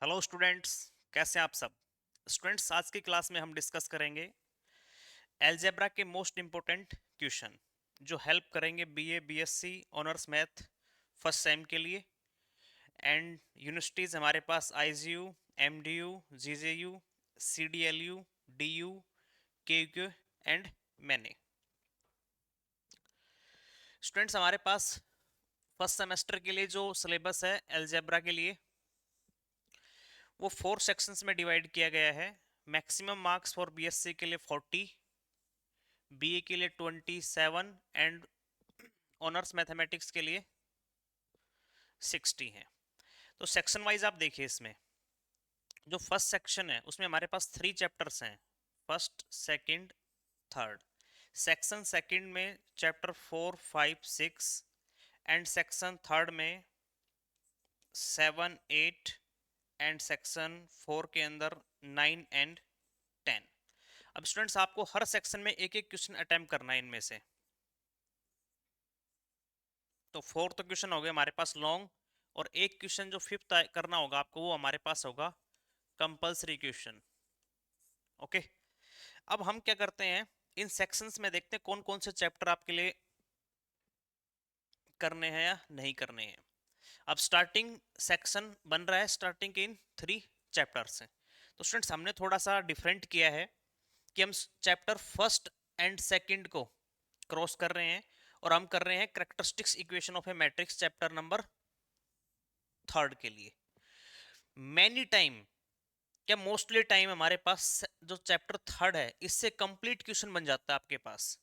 Hello students, कैसे हैं आप सब। स्टूडेंट्स, आज की क्लास में हम डिस्कस करेंगे एलजेब्रा के मोस्ट इम्पोर्टेंट क्वेश्चन जो हेल्प करेंगे BA BSc honours math first sem के लिए। एंड यूनिवर्सिटीज़ हमारे पास IGU, MDU, GJU, CDLU, DU, KU and many. Students, हमारे पास फर्स्ट सेमेस्टर के लिए जो सिलेबस है एलजेब्रा के लिए वो 4 सेक्शंस में डिवाइड किया गया है। मैक्सिमम मार्क्स फॉर बीएससी के लिए 40, बीए के लिए 27 एंड ऑनर्स मैथमेटिक्स के लिए 60 है। तो सेक्शन वाइज आप देखिए, इसमें जो फर्स्ट सेक्शन है उसमें हमारे पास 3 चैप्टर्स हैं, first second third. Section second में चैप्टर 4 5 6 एंड सेक्शन थर्ड में 7 8 एंड सेक्शन 4 के अंदर 9 एंड 10। अब स्टूडेंट्स, आपको हर सेक्शन में एक एक क्वेश्चन अटेम्प्ट करना है इनमें से। तो फोर्थ क्वेश्चन हो गया हमारे पास लॉन्ग, और एक क्वेश्चन जो फिफ्थ करना होगा आपको वो हमारे पास होगा कंपलसरी क्वेश्चन। ओके। अब हम क्या करते हैं, इन सेक्शंस में देखते हैं कौन कौन से चैप्टर आपके लिए करने हैं या नहीं करने हैं। अब स्टार्टिंग सेक्शन बन रहा है, स्टार्टिंग के इन 3 चैप्टर्स हैं। तो स्टूडेंट्स, हमने थोड़ा सा डिफरेंट किया है कि हम चैप्टर फर्स्ट एंड सेकंड को क्रॉस कर रहे हैं और हम कर रहे हैं characteristics equation of A matrix chapter number third के लिए। मैनी टाइम, क्या मोस्टली टाइम हमारे पास जो चैप्टर थर्ड है इससे कंप्लीट क्वेश्चन बन जाता है आपके पास।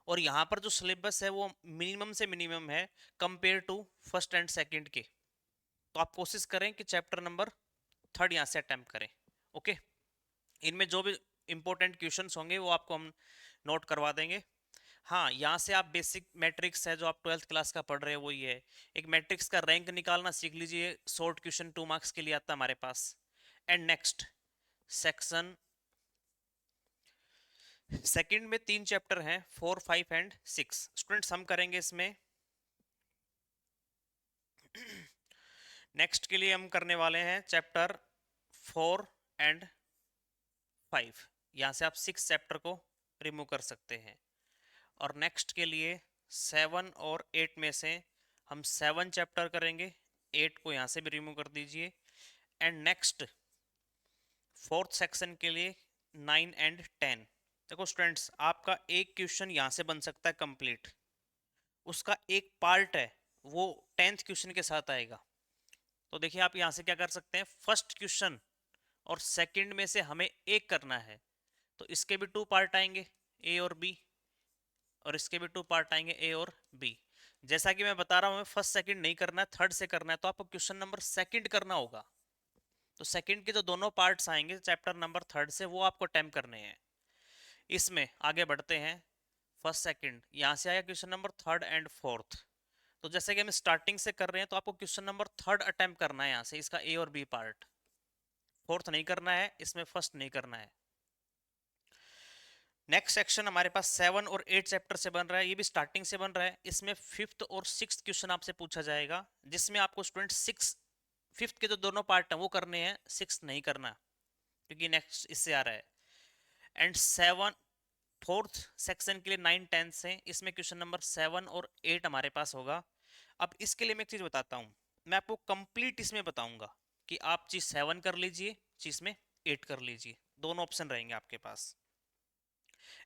और यहाँ पर जो सिलेबस है वो मिनिमम से मिनिमम है compare to first and second के। तो आप कोशिश करें कि चैप्टर नंबर थर्ड यहाँ से अटेम्प्ट करें। ओके। इनमें जो भी इंपॉर्टेंट क्वेश्चंस होंगे वो आपको हम नोट करवा देंगे। हाँ, यहाँ से आप बेसिक मैट्रिक्स है जो आप 12th क्लास का पढ़ रहे हैं वो ही है। एक मैट्रिक्स का रैंक निकालना सीख लीजिए, शॉर्ट क्वेश्चन 2 मार्क्स के लिए आता है हमारे पास। एंड नेक्स्ट सेक्शन सेकंड में 3 चैप्टर हैं, 4 5 एंड 6। स्टूडेंट्स, हम करेंगे इसमें नेक्स्ट के लिए हम करने वाले हैं चैप्टर 4 एंड 5। यहाँ से आप 6 चैप्टर को रिमूव कर सकते हैं। और नेक्स्ट के लिए 7 और 8 में से हम 7 चैप्टर करेंगे, 8 को यहाँ से भी रिमूव कर दीजिए। एंड नेक्स्ट फोर्थ सेक्शन के लिए 9 एंड 10। देखो स्टूडेंट्स, आपका एक क्वेश्चन यहाँ से बन सकता है कंप्लीट, उसका एक पार्ट है वो 10th क्वेश्चन के साथ आएगा। तो देखिए, आप यहाँ से क्या कर सकते हैं, फर्स्ट क्वेश्चन और सेकंड में से हमें एक करना है, तो इसके भी 2 पार्ट आएंगे, ए और बी, और इसके भी 2 पार्ट आएंगे, ए और बी। जैसा कि मैं बता रहा हूँ, हमें फर्स्ट सेकंड नहीं करना है, थर्ड से करना है, तो आपको क्वेश्चन नंबर सेकंड करना होगा। तो सेकंड के जो दोनों पार्ट्स आएंगे चैप्टर नंबर थर्ड से वो आपको अटेम्प्ट करने हैं। इसमें आगे बढ़ते हैं, फर्स्ट सेकंड यहाँ से आया question number third and fourth. तो जैसे कि हम स्टार्टिंग से कर रहे हैं तो आपको क्वेश्चन नंबर थर्ड अटेम्प्ट करना है यहाँ से, इसका ए और बी पार्ट। फोर्थ नहीं करना है, इसमें फर्स्ट नहीं करना है। नेक्स्ट सेक्शन हमारे पास 7 और 8 चैप्टर से बन रहा है, ये भी स्टार्टिंग से बन रहा है। इसमें फिफ्थ और सिक्स क्वेश्चन आपसे पूछा जाएगा, जिसमें आपको स्टूडेंट फिफ्थ के जो दोनों पार्ट हैं वो करने हैं, सिक्स नहीं करना क्योंकि नेक्स्ट इससे आ रहा है। एंड 7 फोर्थ सेक्शन के लिए 9 10 से, इसमें क्वेश्चन नंबर 7 और 8 हमारे पास होगा। अब इसके लिए मैं एक चीज बताता हूँ, मैं आपको कंप्लीट इसमें बताऊंगा कि आप चीज 7 कर लीजिए, चीज में 8 कर लीजिए, दोनों ऑप्शन रहेंगे आपके पास।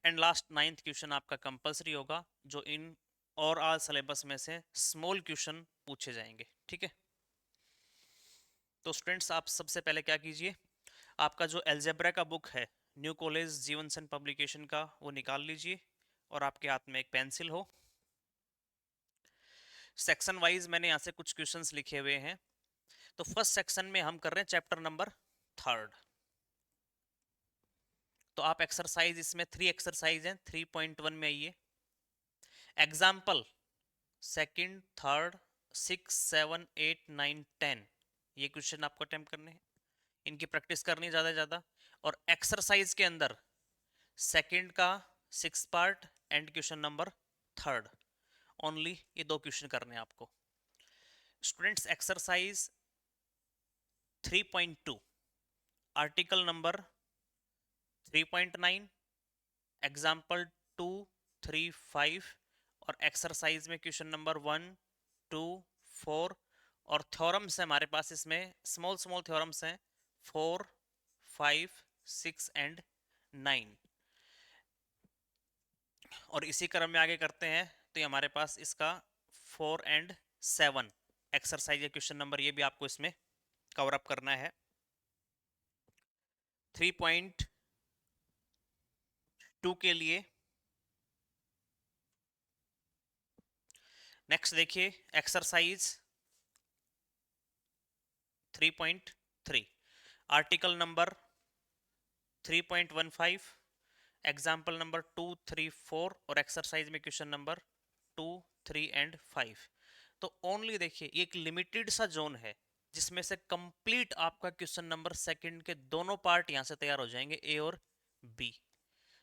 एंड लास्ट 9th क्वेश्चन आपका कंपलसरी होगा, जो इन और आल सिलेबस में से स्मॉल क्वेश्चन पूछे जाएंगे। ठीक है। तो स्टूडेंट्स, आप सबसे पहले क्या कीजिए, आपका जो एल्जेब्रा का बुक है न्यू कॉलेज जीवन सन पब्लिकेशन का, वो निकाल लीजिए और आपके हाथ में एक पेंसिल हो। सेक्शन वाइज मैंने यहाँ से कुछ क्वेश्चंस लिखे हुए हैं। तो फर्स्ट सेक्शन में हम कर रहे हैं चैप्टर नंबर थर्ड। तो आप एक्सरसाइज, इसमें 3 एक्सरसाइज हैं, 3.1 में आइए। एग्जाम्पल सेकंड थर्ड 6 7 8 9 10, ये क्वेश्चन आपको अटेम्प्ट करने हैं, इनकी प्रैक्टिस करनी है ज़्यादा से ज़्यादा। और एक्सरसाइज के अंदर सेकंड का 6 part and question number third, only ये 2 क्वेश्चन करने हैं आपको। Students, exercise 3.2 article number 3.9 example 2, 3, 5 और एक्सरसाइज में क्वेश्चन नंबर 1, 2, 4 और थ्योरम्स है हमारे पास इसमें स्मॉल स्मॉल थ्योरम्स हैं 4, 5, 6 एंड 9 और इसी क्रम में आगे करते हैं तो ये हमारे पास इसका 4 एंड 7 एक्सरसाइज या क्वेश्चन नंबर ये भी आपको इसमें कवर अप करना है 3.2 के लिए। नेक्स्ट देखिए exercise 3.3 article number 3.15 example number 2, 3, 4 और एक्सरसाइज में क्वेश्चन नंबर 2, 3 एंड 5। तो ओनली देखिए ये एक लिमिटेड सा जोन है जिसमें से कंप्लीट आपका क्वेश्चन नंबर सेकंड के दोनों पार्ट यहां से तैयार हो जाएंगे ए और बी,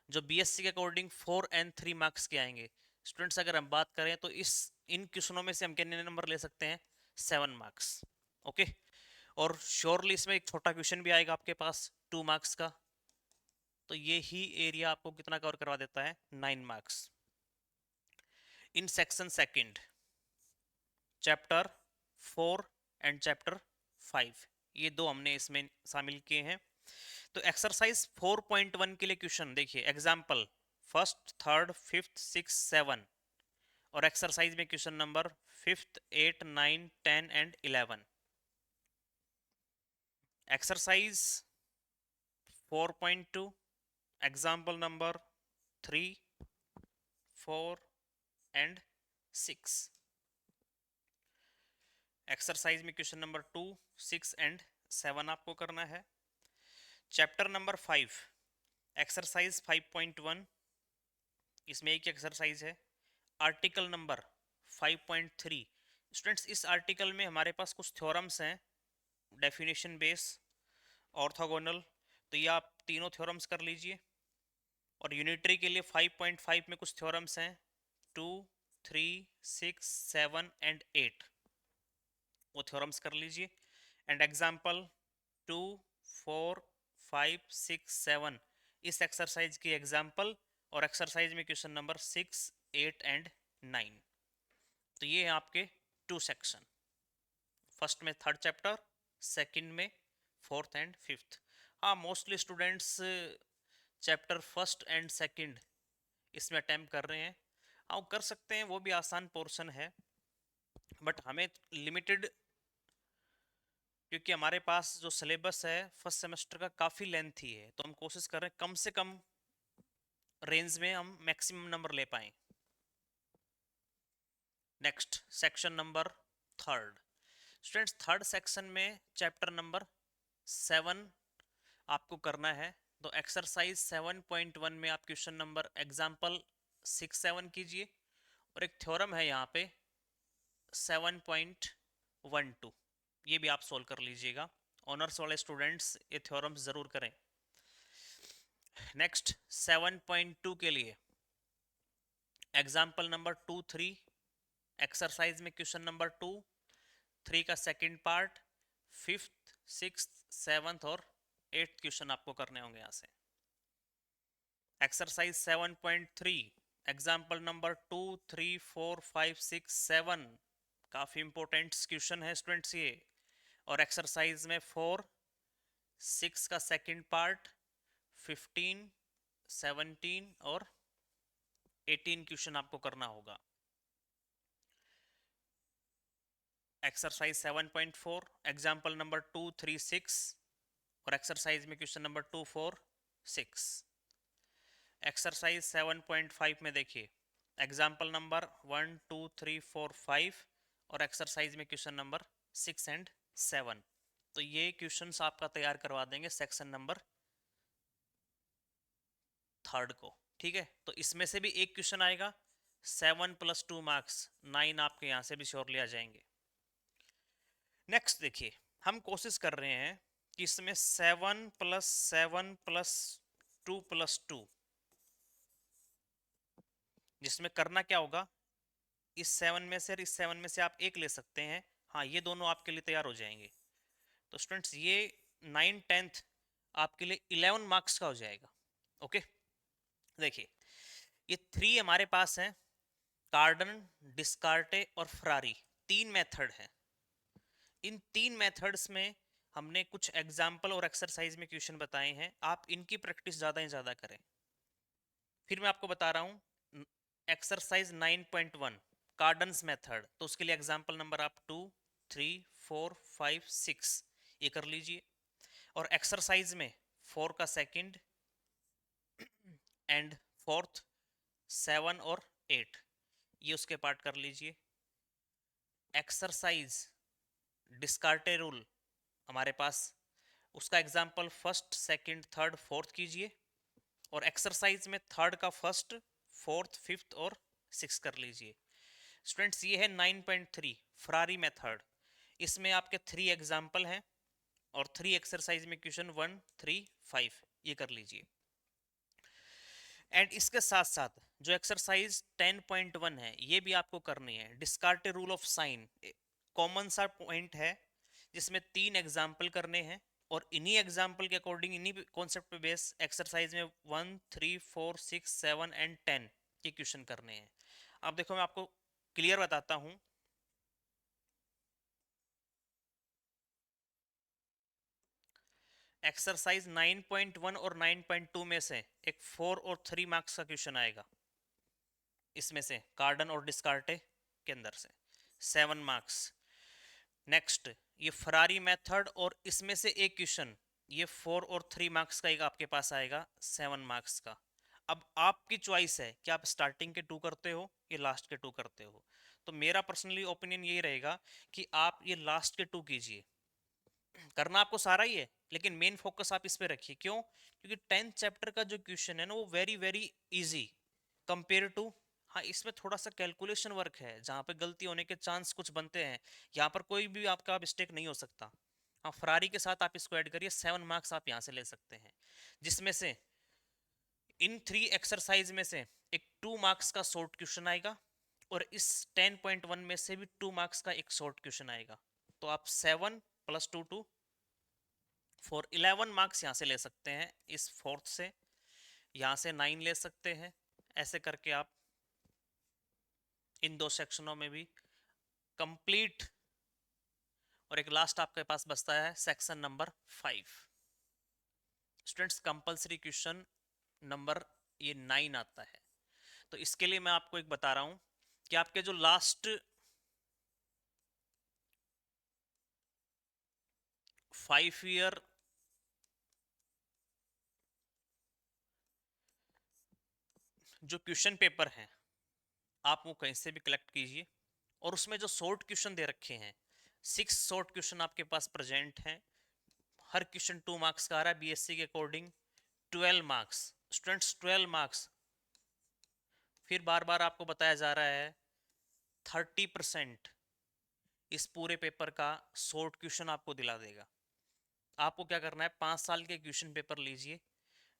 जो बीएससी के अकॉर्डिंग 4 एंड 3 मार्क्स के आएंगे। स्टूडेंट्स अगर हम बात करें तो इस इन क्वेश्चनों में से हम कितने नंबर ले सकते हैं 7 मार्क्स। ओके और श्योरली इसमें एक छोटा क्वेश्चन भी आएगा आपके पास 2 मार्क्स का, तो ये ही एरिया आपको कितना कवर करवा देता है 9 marks. In section second chapter 4 and chapter 5 ये दो हमने इसमें शामिल किए हैं। तो एक्सरसाइज 4.1 के लिए क्वेश्चन देखिए example first, third, fifth, six, 7 और एक्सरसाइज में question number 5th, 8, 9, 10 and 11। Exercise 4.2 example number 3, 4 and 6। Exercise में क्वेश्चन नंबर 2, 6 एंड 7 आपको करना है। चैप्टर नंबर 5 एक्सरसाइज 5.1 इसमें एक एक्सरसाइज है आर्टिकल नंबर 5.3। स्टूडेंट्स इस आर्टिकल में हमारे पास कुछ थ्योरम्स हैं डेफिनेशन बेस ऑर्थोगोनल, तो ये आप तीनों थ्योरम्स कर लीजिए और यूनिटरी के लिए 5.5 में कुछ थ्योरम्स हैं 2, 3, 6, 7 एंड 8 वो थ्योरम्स कर लीजिए एंड एग्जाम्पल 2, 4, 5, 6, 7 इस एक्सरसाइज की एग्जाम्पल और एक्सरसाइज में क्वेश्चन नंबर 6, 8 एंड 9। तो ये है आपके 2 सेक्शन, फर्स्ट में 3rd चैप्टर, सेकंड में 4th एंड 5th। हाँ mostly students chapter 1st and 2nd इसमें अटैम्प्ट कर रहे हैं, हाँ कर सकते हैं, वो भी आसान पोर्शन है बट हमें लिमिटेड क्योंकि हमारे पास जो सिलेबस है फर्स्ट सेमेस्टर का काफ़ी लेंथी है तो हम कोशिश कर रहे हैं कम से कम रेंज में हम मैक्सिमम नंबर ले पाएं। Next section number 3rd students 3rd section में चैप्टर नंबर 7 आपको करना है। तो एक्सरसाइज 7.1 में आप क्वेश्चन नंबर एग्जाम्पल 6, 7 कीजिए और एक थ्योरम है यहाँ पे 7.12 ये भी आप सोल्व कर लीजिएगा। ऑनर्स वाले स्टूडेंट्स ये थ्योरम्स ज़रूर करें। नेक्स्ट 7.2 के लिए एग्जाम्पल नंबर 2, 3 एक्सरसाइज में क्वेश्चन नंबर 2, 3 का second part, 5th, 6th, 7th और 8th क्वेश्चन आपको करने होंगे यहाँ से। एक्सरसाइज 7.3 एग्जाम्पल नंबर 2, 3, 4, 5, 6, 7 काफ़ी इंपॉर्टेंट क्वेश्चन है स्टूडेंट्स ये। और एक्सरसाइज में 4, 6 का सेकंड पार्ट, 15, 17 और 18 क्वेश्चन आपको करना होगा। एक्सरसाइज 7.4 एग्जाम्पल नंबर 2, 3, 6 और एक्सरसाइज में क्वेश्चन नंबर 2, 4, 6। एक्सरसाइज 7.5 में देखिए एग्जाम्पल नंबर 1, 2, 3, 4, 5 और एक्सरसाइज में क्वेश्चन नंबर 6 एंड 7। तो ये क्वेश्चंस आपका तैयार करवा देंगे सेक्शन नंबर 3rd को, ठीक है। तो इसमें से भी एक क्वेश्चन आएगा 7 + 2 मार्क्स 9 आपके यहाँ से भी श्योरली आ जाएंगे। नेक्स्ट देखिए हम कोशिश कर रहे हैं कि इसमें 7 + 7 + 2 + 2 जिसमें करना क्या होगा इस 7 में से और इस 7 में से आप एक ले सकते हैं, हाँ ये दोनों आपके लिए तैयार हो जाएंगे। तो स्टूडेंट्स ये 9-10 आपके लिए 11 मार्क्स का हो जाएगा। ओके, देखिए ये 3 हमारे पास हैं, कार्डन, डिस्कार्टे और फरारी, 3 मेथड हैं। इन 3 मेथड्स में हमने कुछ एग्जाम्पल और एक्सरसाइज में क्वेश्चन बताए हैं, आप इनकी प्रैक्टिस ज़्यादा से ज़्यादा करें। फिर मैं आपको बता रहा हूँ एक्सरसाइज 9.1 कार्डन्स मेथड, तो उसके लिए एग्जाम्पल नंबर आप 2, 3, 4, 5, 6 ये कर लीजिए। और एक्सरसाइज में 4 का सेकंड एंड फोर्थ, 7 और 8 ये उसके पार्ट कर लीजिए। एक्सरसाइज डिस्कार्टे रूल हमारे पास, उसका example first, second, third, fourth कीजिए। और एक्सरसाइज में थर्ड का फर्स्ट, फोर्थ, फिफ्थ और सिक्स कर लीजिए। स्टूडेंट्स ये है 9.3 फरारी मेथड, इसमें आपके 3 एग्जाम्पल हैं और 3 एक्सरसाइज में क्वेश्चन 1, 3, 5 ये कर लीजिए। एंड इसके साथ साथ जो एक्सरसाइज 10.1 है ये भी आपको करनी है, डिस्कार्टे रूल ऑफ साइन, कॉमन सा पॉइंट है जिसमें 3 एग्जाम्पल करने हैं और इन्हीं एग्जाम्पल के अकॉर्डिंग, इन्हीं कॉन्सेप्ट पे बेस एक्सरसाइज में 1, 3, 4, 6, 7 एंड 10 के क्वेश्चन करने हैं। अब देखो मैं आपको क्लियर बताता हूं। एक्सरसाइज 9.1 और 9.2 में से एक 4 और 3 मार्क्स का क्वेश्चन आएगा, इसमें से कार्डन और डिस्कार्टे के अंदर से 7 मार्क्स। नेक्स्ट ये फरारी मेथड और इसमें से एक क्वेश्चन ये 4 और 3 मार्क्स का एक आपके पास आएगा 7 मार्क्स का। अब आपकी चॉइस है कि आप स्टार्टिंग के 2 करते हो या लास्ट के 2 करते हो। तो मेरा पर्सनली ओपिनियन यही रहेगा कि आप ये लास्ट के 2 कीजिए। करना आपको सारा ही है लेकिन मेन फोकस आप इस पे रखिए। क्यों? क्योंकि 10th चैप्टर का जो क्वेश्चन है ना वो very very easy compare to, हाँ इसमें थोड़ा सा कैलकुलेशन वर्क है जहाँ पे गलती होने के चांस कुछ बनते हैं, यहाँ पर कोई भी आपका मिस्टेक नहीं हो सकता। हाँ फरारी के साथ आप इसको ऐड करिए, 7 मार्क्स आप यहाँ से ले सकते हैं, जिसमें से इन 3 एक्सरसाइज में से एक 2 मार्क्स का शॉर्ट क्वेश्चन आएगा और इस 10.1 में से भी 2 मार्क्स का एक शॉर्ट क्वेश्चन आएगा। तो आप 7 + 2 2 फॉर 11 मार्क्स यहाँ से ले सकते हैं, इस फोर्थ से यहाँ से 9 ले सकते हैं। ऐसे करके आप इन 2 सेक्शनों में भी कंप्लीट। और एक लास्ट आपके पास बचता है section number 5। Students compulsory question number ये 9 आता है। तो इसके लिए मैं आपको एक बता रहा हूं कि आपके जो लास्ट 5 ईयर जो क्वेश्चन पेपर हैं आप वो कहीं से भी कलेक्ट कीजिए और उसमें जो शॉर्ट क्वेश्चन दे रखे हैं 6 शॉर्ट क्वेश्चन आपके पास प्रेजेंट हैं। हर क्वेश्चन 2 मार्क्स का आ रहा है बीएससी के अकॉर्डिंग, 12 मार्क्स। स्टूडेंट्स 12 मार्क्स, फिर बार बार आपको बताया जा रहा है 30% इस पूरे पेपर का शॉर्ट क्वेश्चन आपको दिला देगा। आपको क्या करना है, 5 साल के क्वेश्चन पेपर लीजिए,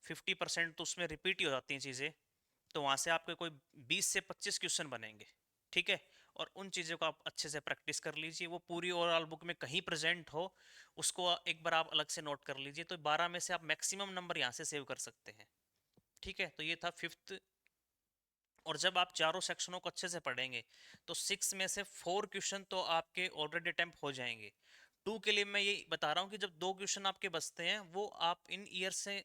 50% तो उसमें रिपीट ही हो जाती हैं चीज़ें, तो वहाँ से आपके कोई 20 से 25 क्वेश्चन बनेंगे। ठीक है, और उन चीज़ों को आप अच्छे से प्रैक्टिस कर लीजिए, वो पूरी ओवरऑल बुक में कहीं प्रेजेंट हो उसको एक बार आप अलग से नोट कर लीजिए, तो 12 में से आप मैक्सिमम नंबर यहाँ से सेव कर सकते हैं। ठीक है, तो ये था 5th। और जब आप चारों सेक्शनों को अच्छे से पढ़ेंगे तो 6 में से 4 क्वेश्चन तो आपके ऑलरेडी अटेम्प्ट हो जाएंगे। 2 के लिए मैं ये बता रहा हूँ कि जब 2 क्वेश्चन आपके बचते हैं वो आप इन ईयर से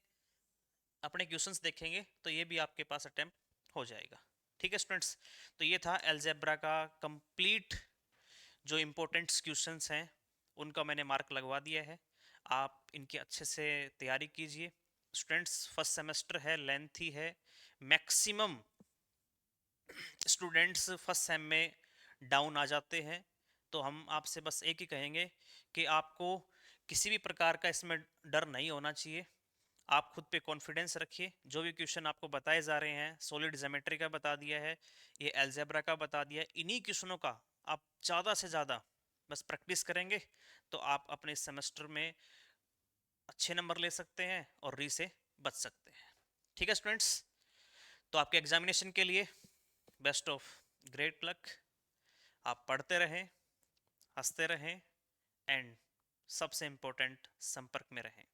अपने क्वेश्चंस देखेंगे तो ये भी आपके पास अटेम्प्ट हो जाएगा। ठीक है स्टूडेंट्स, तो ये था अलजेब्रा का कंप्लीट जो इम्पोर्टेंट क्वेश्चंस हैं उनका मैंने मार्क लगवा दिया है। आप इनकी अच्छे से तैयारी कीजिए। स्टूडेंट्स फर्स्ट सेमेस्टर है, लेंथी है, मैक्सिमम स्टूडेंट्स फर्स्ट सेम में डाउन आ जाते हैं। तो हम आपसे बस एक ही कहेंगे कि आपको किसी भी प्रकार का इसमें डर नहीं होना चाहिए। आप खुद पे कॉन्फिडेंस रखिए, जो भी क्वेश्चन आपको बताए जा रहे हैं, सॉलिड ज्योमेट्री का बता दिया है, ये अलजेब्रा का बता दिया है, इन्हीं क्वेश्चनों का आप ज़्यादा से ज़्यादा बस प्रैक्टिस करेंगे तो आप अपने सेमेस्टर में अच्छे नंबर ले सकते हैं और री से बच सकते हैं। ठीक है स्टूडेंट्स, तो आपके एग्जामिनेशन के लिए बेस्ट ऑफ ग्रेट लक। आप पढ़ते रहें, हंसते रहें एंड सबसे इम्पोर्टेंट संपर्क में रहें।